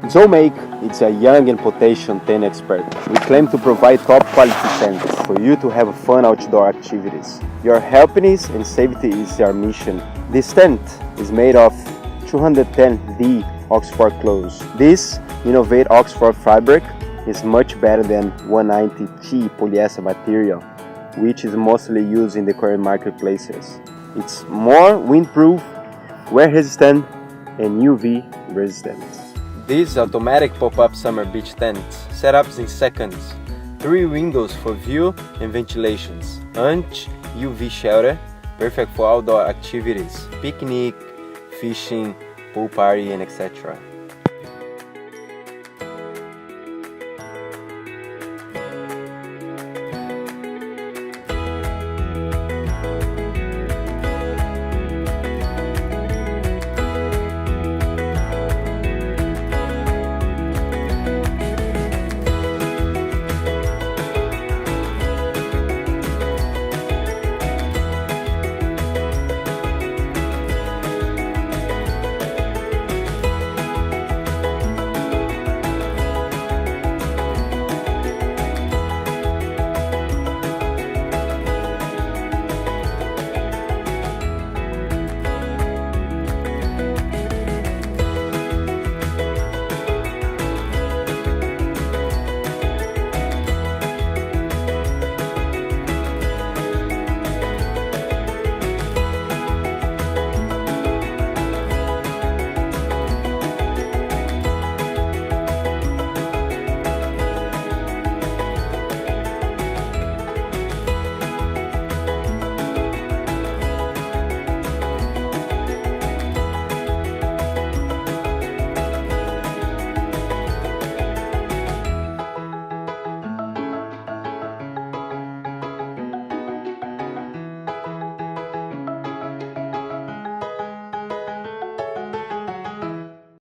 ZOMAKE is a young and potential tent expert. We claim to provide top quality tents for you to have fun outdoor activities. Your happiness and safety is our mission. This tent is made of 210D Oxford cloth. This innovative Oxford fabric is much better than 190T polyester material, which is mostly used in the current marketplaces. It's more windproof, wear resistant, and UV resistant. This automatic pop-up summer beach tent setups in seconds. 3 windows for view and ventilations. Anti-UV shelter, perfect for outdoor activities, picnic, fishing, pool party, and etc.